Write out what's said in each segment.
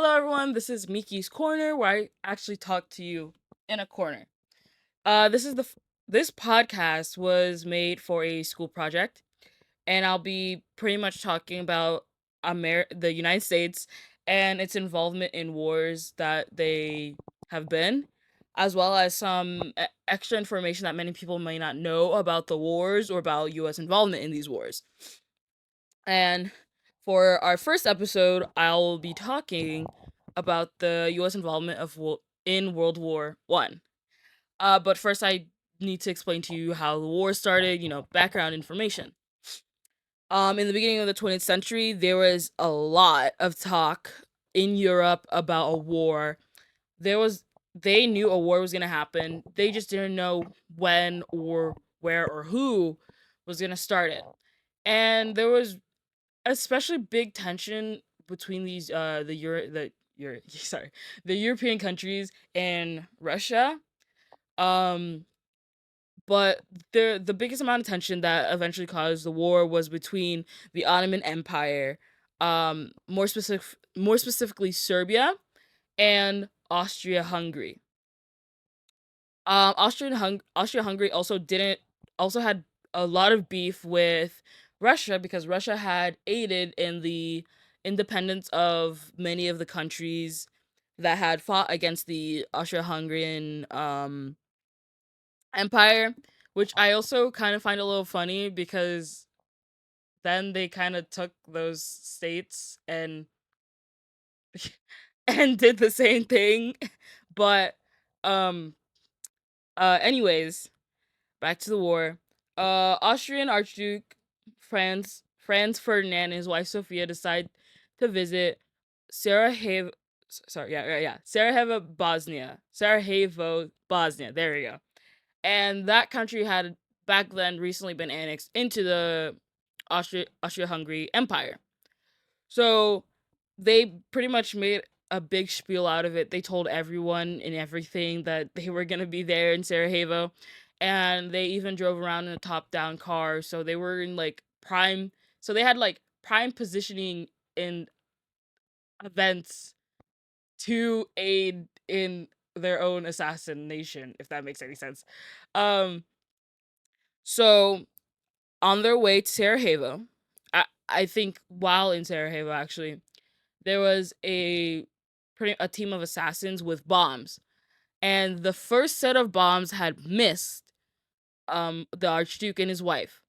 Hello, everyone. This is Miki's Corner, where I actually talk to you in a corner. This podcast was made for a school project, and I'll be pretty much talking about the United States and its involvement in wars that they have been, as well as some extra information that many people may not know about the wars or about U.S. involvement in these wars. And for our first episode, I'll be talking about the U.S. involvement in World War One. But first, I need to explain to you how the war started. Background information. In the beginning of the 20th century, there was a lot of talk in Europe about a war. There was They knew a war was gonna happen. They just didn't know when or where or who was gonna start it. And there was especially big tension between these sorry, the European countries and Russia. Um but the biggest amount of tension that eventually caused the war was between the Ottoman Empire, more specifically Serbia and Austria-Hungary. Austria-Hungary also had a lot of beef with Russia because Russia had aided in the independence of many of the countries that had fought against the Austria-Hungarian empire, which I also kind of find a little funny because then they kind of took those states and and did the same thing. But um anyways, back to the war. Austrian Archduke Franz Ferdinand and his wife Sophia decide to visit Sarajevo. Sorry, yeah. Sarajevo, Bosnia. There we go. And that country had back then recently been annexed into the Austria-Hungary Empire. So they pretty much made a big spiel out of it. They told everyone and everything that they were going to be there in Sarajevo. And they even drove around in a top down car. So they were in like prime. So they had like prime positioning in events to aid in their own assassination, if that makes any sense. Um, so on their way to Sarajevo, I think while in Sarajevo actually, there was a team of assassins with bombs, and the first set of bombs had missed the Archduke and his wife,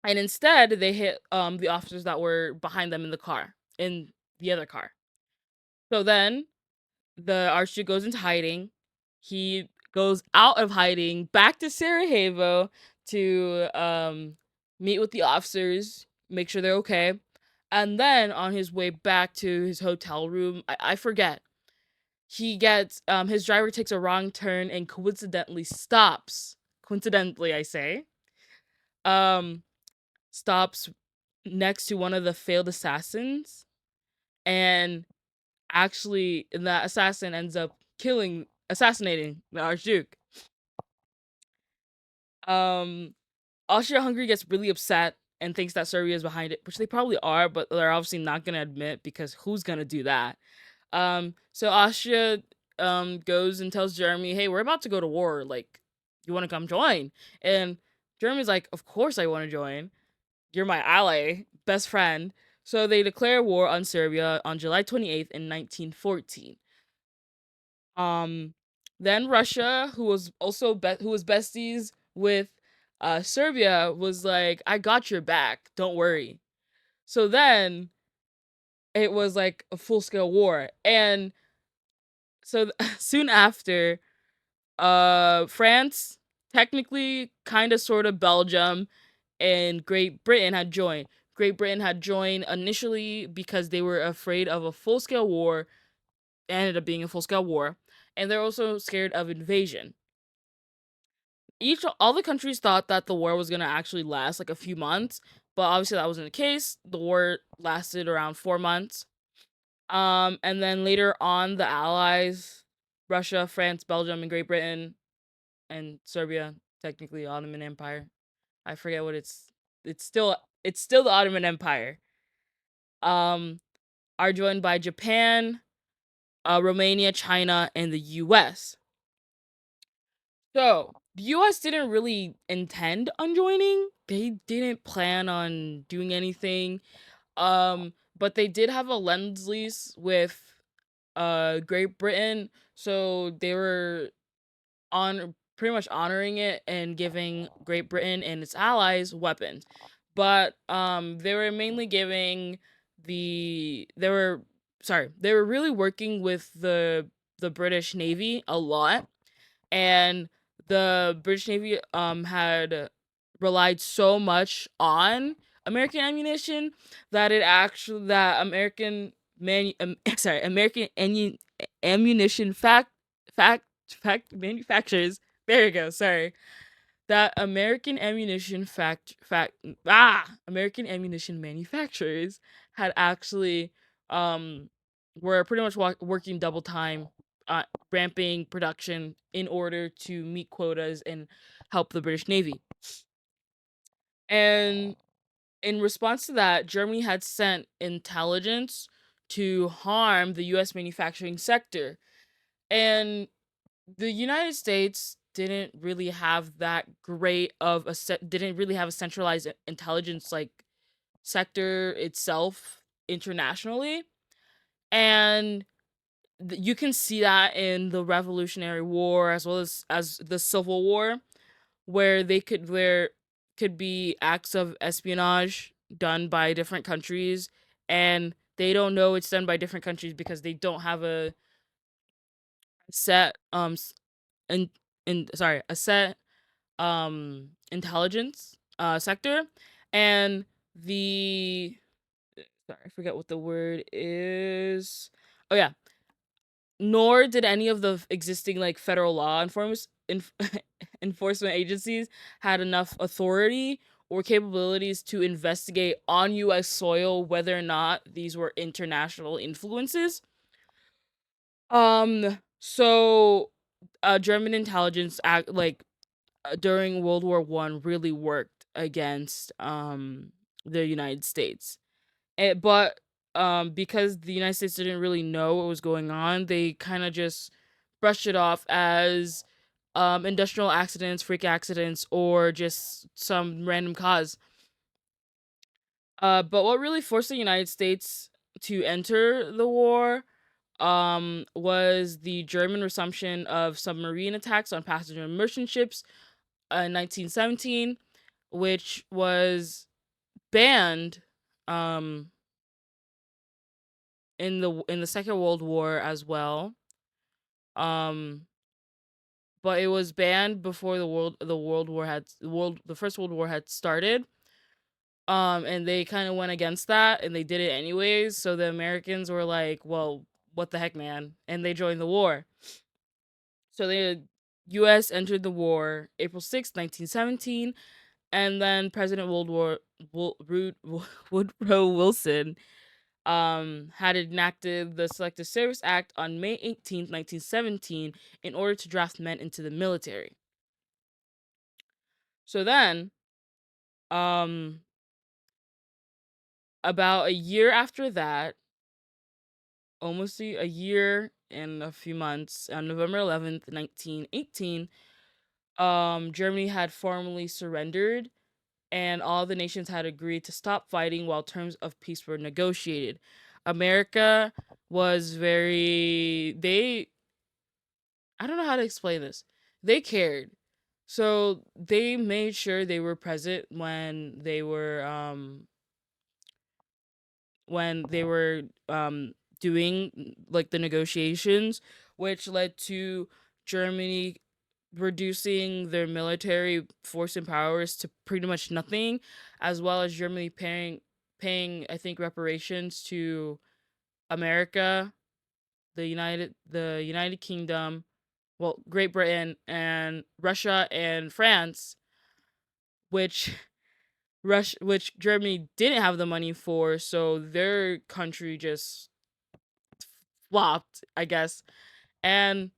and instead they hit the officers that were behind them in the other car. So then the Archduke goes into hiding. He goes out of hiding back to Sarajevo to meet with the officers, make sure they're okay. And then on his way back to his hotel room, I forget. He gets his driver takes a wrong turn and coincidentally stops. Coincidentally, I say. Um Stops next to one of the failed assassins, and actually that assassin ends up assassinating the Archduke. Um Austria-Hungary gets really upset and thinks that Serbia is behind it, which they probably are, but they're obviously not gonna admit because who's gonna do that? So Austria goes and tells Germany, "Hey, we're about to go to war. Like, you want to come join?" And Germany's like, "Of course I want to join. You're my ally, best friend." So they declare war on Serbia on July 28th in 1914. Um, then Russia, who was besties with Serbia, was like, "I got your back. Don't worry." So then it was like a full scale war, and so soon after, France, technically, kind of, sort of Belgium, and Great Britain had joined. Great Britain had joined initially because they were afraid of a full scale war. It ended up being a full scale war, and they're also scared of invasion. All the countries thought that the war was gonna actually last like a few months, but obviously that wasn't the case. The war lasted around 4 months. And then later on, the Allies, Russia, France, Belgium, and Great Britain, and Serbia, technically Ottoman Empire. I forget what it's still the Ottoman Empire. Um, are joined by Japan, Romania, China, and the US. So the US didn't really intend on joining. They didn't plan on doing anything. But they did have a lend lease with Great Britain, so they were on pretty much honoring it and giving Great Britain and its allies weapons. But they were mainly giving they were they were really working with the British Navy a lot, and the British Navy had relied so much on American ammunition that American American ammunition fact manufacturers, there you go, sorry, that American ammunition manufacturers had actually um were pretty much working double time, ramping production in order to meet quotas and help the British Navy. And in response to that, Germany had sent intelligence to harm the US manufacturing sector. And the United States didn't really have a centralized intelligence like sector itself internationally. And you can see that in the Revolutionary War as well as the Civil War, where there could be acts of espionage done by different countries, and they don't know it's done by different countries because they don't have a set and a set intelligence sector. And the sorry, I forget what the word is. Oh yeah, nor did any of the existing like federal law enforcement agencies had enough authority or capabilities to investigate on US soil whether or not these were international influences. So German intelligence act like during World War One really worked against the United States. But because the United States didn't really know what was going on, they kind of just brushed it off as industrial accidents, freak accidents, or just some random cause. But what really forced the United States to enter the war was the German resumption of submarine attacks on passenger merchant ships in 1917, which was banned um in the Second World War as well. Um but it was banned before the First World War had started. And they kind of went against that and they did it anyways, so the Americans were like, "Well, what the heck, man?" And they joined the war. So the US entered the war April 6th, 1917, and then President Woodrow Wilson had enacted the Selective Service Act on May 18th, 1917, in order to draft men into the military. So then, um, about a year after that, almost a year and a few months, on November 11th, 1918, Germany had formally surrendered, and all the nations had agreed to stop fighting while terms of peace were negotiated. America was I don't know how to explain this. They cared. So they made sure they were present when they were doing like the negotiations, which led to Germany reducing their military force and powers to pretty much nothing, as well as Germany paying I think reparations to America, the United Kingdom, well, Great Britain and Russia and France, which which Germany didn't have the money for, so their country just flopped, I guess. And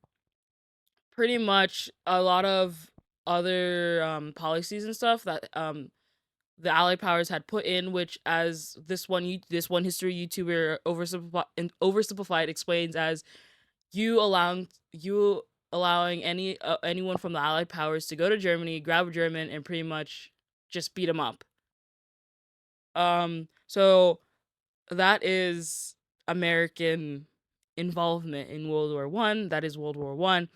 pretty much a lot of other policies and stuff that the Allied powers had put in, which, as this one history YouTuber oversimplified explains as you allowing anyone from the Allied powers to go to Germany, grab a German, and pretty much just beat him up. So that is American involvement in World War One. That is World War One.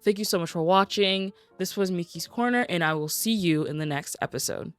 Thank you so much for watching. This was Miki's Corner, and I will see you in the next episode.